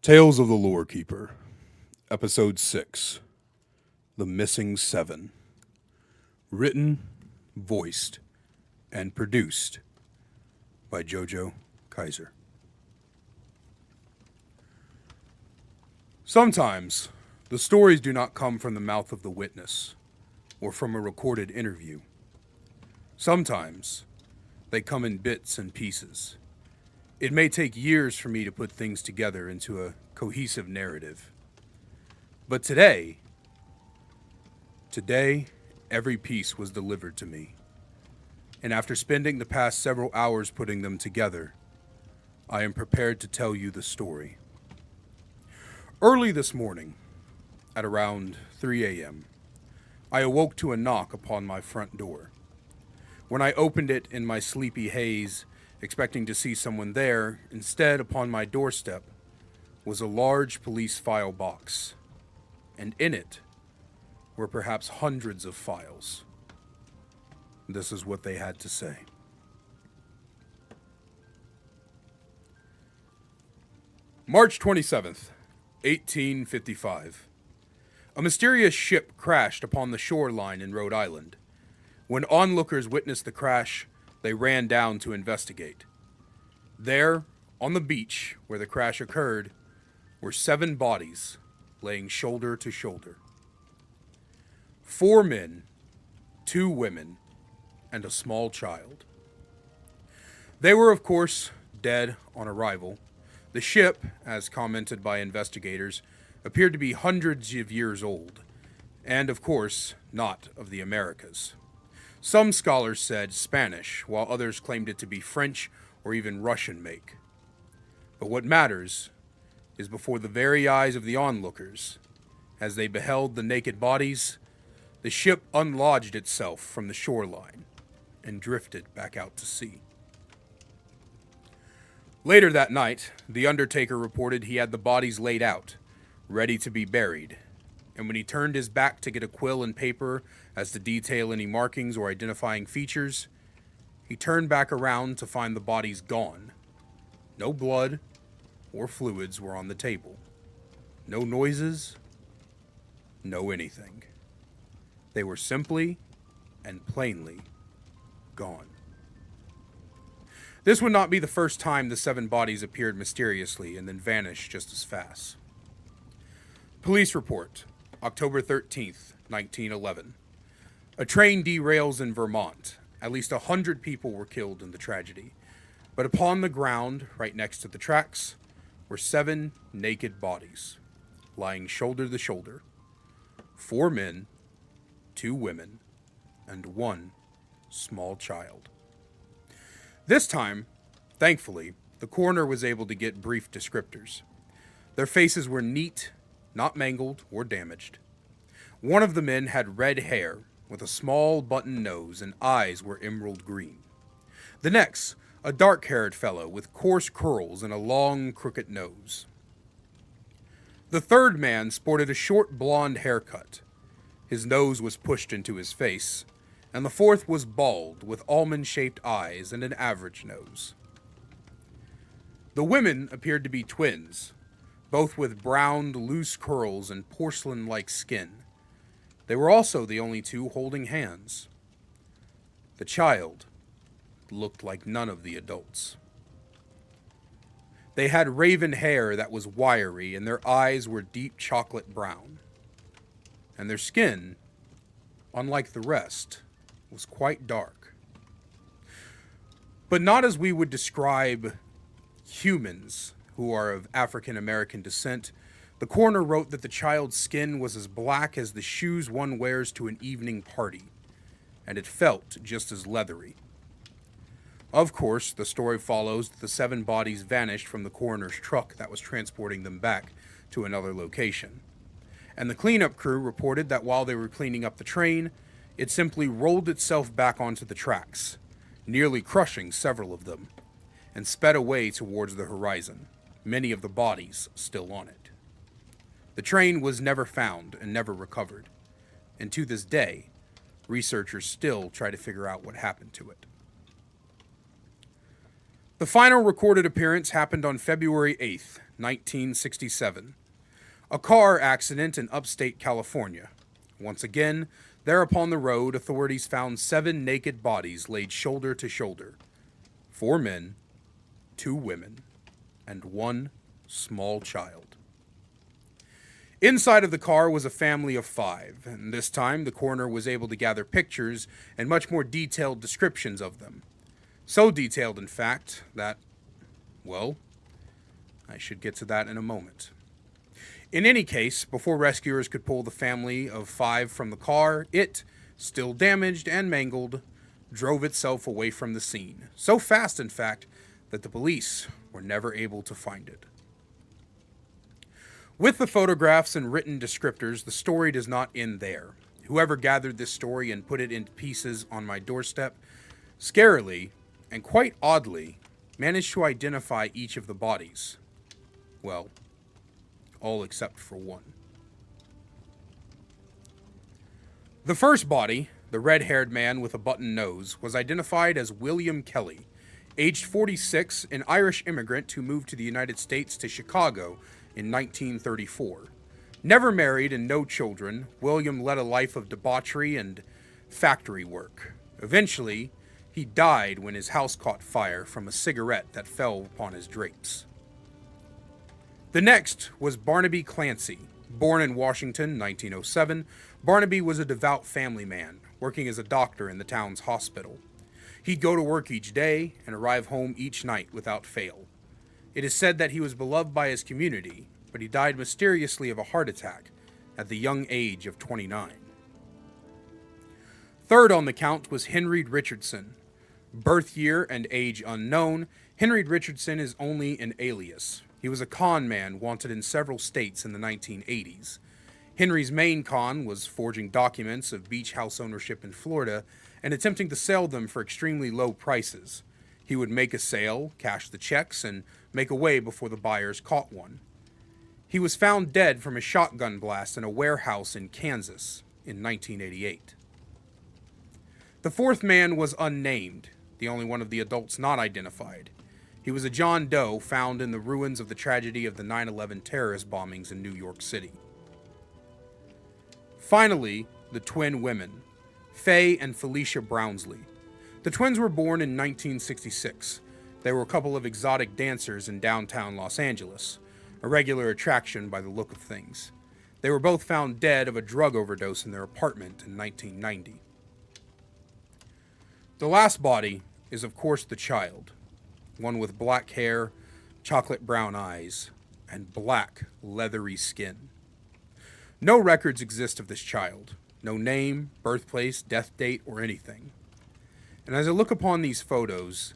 Tales of the Lore Keeper, Episode 6, The Missing Seven. Written, voiced, and produced by Jojo Kaiser. Sometimes, the stories do not come from the mouth of the witness, or from a recorded interview. Sometimes, they come in bits and pieces. It may take years for me to put things together into a cohesive narrative. But today, every piece was delivered to me. And after spending the past several hours putting them together, I am prepared to tell you the story. Early this morning, at around 3 a.m., I awoke to a knock upon my front door. When I opened it in my sleepy haze, expecting to see someone there, instead, upon my doorstep, was a large police file box, and in it were perhaps hundreds of files. This is what they had to say. March 27th, 1855. A mysterious ship crashed upon the shoreline in Rhode Island. When onlookers witnessed the crash, they ran down to investigate. There, on the beach where the crash occurred, were 7 bodies laying shoulder to shoulder. 4 men, 2 women, and a small child. They were, of course, dead on arrival. The ship, as commented by investigators, appeared to be hundreds of years old, and, of course, not of the Americas. Some scholars said Spanish, while others claimed it to be French or even Russian make. But what matters is before the very eyes of the onlookers, as they beheld the naked bodies, the ship unlodged itself from the shoreline and drifted back out to sea. Later that night, the undertaker reported he had the bodies laid out, ready to be buried, and when he turned his back to get a quill and paper as to detail any markings or identifying features, he turned back around to find the bodies gone. No blood or fluids were on the table. No noises, no anything. They were simply and plainly gone. This would not be the first time the 7 bodies appeared mysteriously and then vanished just as fast. Police report, October 13th, 1911. A train derails in Vermont. At least 100 people were killed in the tragedy. But upon the ground, right next to the tracks, were 7 naked bodies, lying shoulder to shoulder. 4 men, 2 women, and 1 small child. This time, thankfully, the coroner was able to get brief descriptors. Their faces were neat, not mangled or damaged. One of the men had red hair with a small button nose and eyes were emerald green. The next, a dark-haired fellow with coarse curls and a long, crooked nose. The third man sported a short blonde haircut. His nose was pushed into his face, and the fourth was bald with almond-shaped eyes and an average nose. The women appeared to be twins, both with brown, loose curls and porcelain-like skin. They were also the only 2 holding hands. The child looked like none of the adults. They had raven hair that was wiry, and their eyes were deep chocolate brown. And their skin, unlike the rest, was quite dark. But not as we would describe humans who are of African American descent. The coroner wrote that the child's skin was as black as the shoes one wears to an evening party, and it felt just as leathery. Of course, the story follows that the 7 bodies vanished from the coroner's truck that was transporting them back to another location. And the cleanup crew reported that while they were cleaning up the train, it simply rolled itself back onto the tracks, nearly crushing several of them, and sped away towards the horizon, many of the bodies still on it. The train was never found and never recovered, and to this day, researchers still try to figure out what happened to it. The final recorded appearance happened on February 8th, 1967. A car accident in upstate California. Once again, there upon the road, authorities found 7 naked bodies laid shoulder to shoulder. 4 men, 2 women, and 1 small child. Inside of the car was a family of 5, and this time the coroner was able to gather pictures and much more detailed descriptions of them. So detailed, in fact, that, well, I should get to that in a moment. In any case, before rescuers could pull the family of 5 from the car, it, still damaged and mangled, drove itself away from the scene. So fast, in fact, that the police were never able to find it. With the photographs and written descriptors, the story does not end there. Whoever gathered this story and put it into pieces on my doorstep, scarily, and quite oddly, managed to identify each of the bodies. Well, all except for 1. The first body, the red-haired man with a button nose, was identified as William Kelly, aged 46, an Irish immigrant who moved to the United States to Chicago in 1934. Never married and no children, William led a life of debauchery and factory work. Eventually, he died when his house caught fire from a cigarette that fell upon his drapes. The next was Barnaby Clancy. Born in Washington, 1907, Barnaby was a devout family man, working as a doctor in the town's hospital. He'd go to work each day and arrive home each night without fail. It is said that he was beloved by his community, but he died mysteriously of a heart attack at the young age of 29. Third on the count was Henry Richardson. Birth year and age unknown, Henry Richardson is only an alias. He was a con man wanted in several states in the 1980s. Henry's main con was forging documents of beach house ownership in Florida and attempting to sell them for extremely low prices. He would make a sale, cash the checks, and make away before the buyers caught one. He was found dead from a shotgun blast in a warehouse in Kansas in 1988. The fourth man was unnamed, the only one of the adults not identified. He was a John Doe found in the ruins of the tragedy of the 9/11 terrorist bombings in New York City. Finally, the twin women, Faye and Felicia Brownsley. The twins were born in 1966. They were a couple of exotic dancers in downtown Los Angeles, a regular attraction by the look of things. They were both found dead of a drug overdose in their apartment in 1990. The last body is, of course, the child, one with black hair, chocolate brown eyes, and black, leathery skin. No records exist of this child, no name, birthplace, death date, or anything. And as I look upon these photos,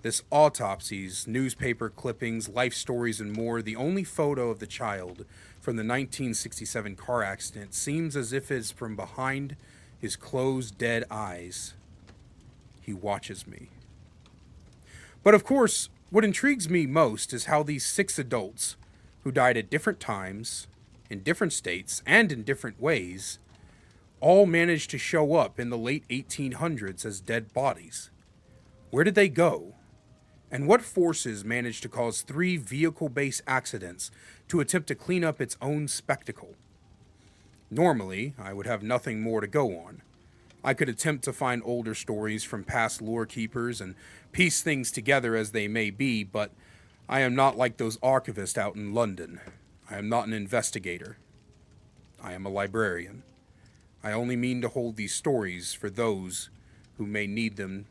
this autopsies, newspaper clippings, life stories, and more, the only photo of the child from the 1967 car accident seems as if it's from behind his closed, dead eyes. He watches me. But of course, what intrigues me most is how these 6 adults, who died at different times, in different states, and in different ways, all managed to show up in the late 1800s as dead bodies. Where did they go? And what forces managed to cause 3 vehicle-based accidents to attempt to clean up its own spectacle? Normally, I would have nothing more to go on. I could attempt to find older stories from past lore keepers and piece things together as they may be, but I am not like those archivists out in London. I am not an investigator. I am a librarian. I only mean to hold these stories for those who may need them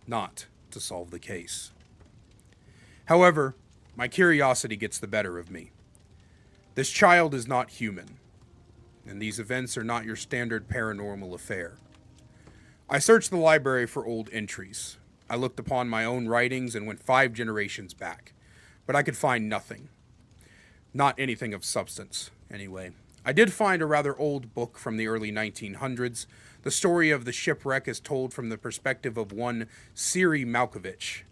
not to solve the case. However, my curiosity gets the better of me. This child is not human, and these events are not your standard paranormal affair. I searched the library for old entries. I looked upon my own writings and went 5 generations back, but I could find nothing. Not anything of substance, anyway. I did find a rather old book from the early 1900s. The story of the shipwreck is told from the perspective of one Siri Malkovich,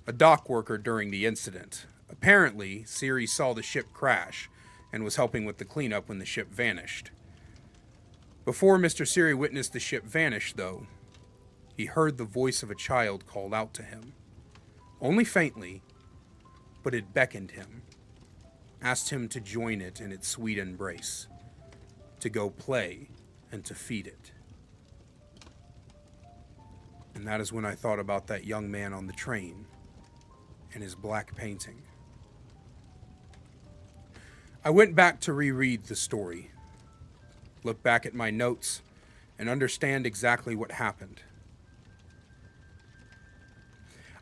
a dock worker during the incident. Apparently, Siri saw the ship crash and was helping with the cleanup when the ship vanished. Before Mr. Siri witnessed the ship vanish, though, he heard the voice of a child called out to him. Only faintly, but it beckoned him asked him to join it in its sweet embrace, to go play and to feed it. And that is when I thought about that young man on the train and his black painting. I went back to reread the story, look back at my notes, and understand exactly what happened.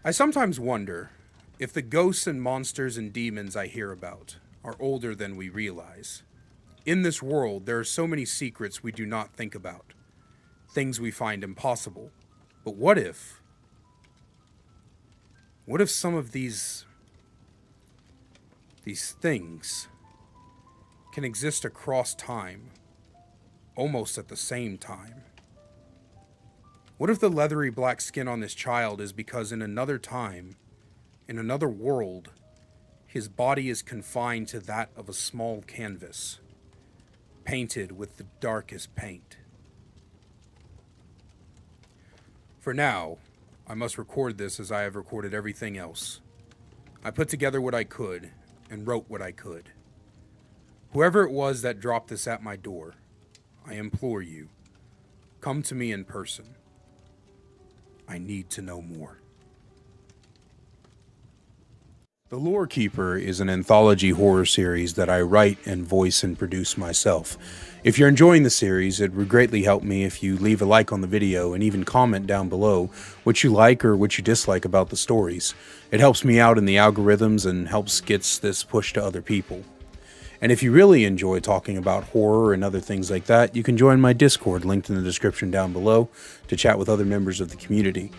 I sometimes wonder if the ghosts and monsters and demons I hear about are older than we realize. In this world, there are so many secrets we do not think about, things we find impossible. But what if some of these things can exist across time, almost at the same time? What if the leathery black skin on this child is because in another time, in another world, his body is confined to that of a small canvas, painted with the darkest paint? For now, I must record this as I have recorded everything else. I put together what I could and wrote what I could. Whoever it was that dropped this at my door, I implore you, come to me in person. I need to know more. The Lore Keeper is an anthology horror series that I write and voice and produce myself. If you're enjoying the series, it would greatly help me if you leave a like on the video and even comment down below what you like or what you dislike about the stories. It helps me out in the algorithms and helps gets this pushed to other people. And if you really enjoy talking about horror and other things like that, you can join my Discord linked in the description down below to chat with other members of the community.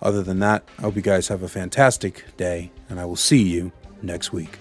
Other than that, I hope you guys have a fantastic day, and I will see you next week.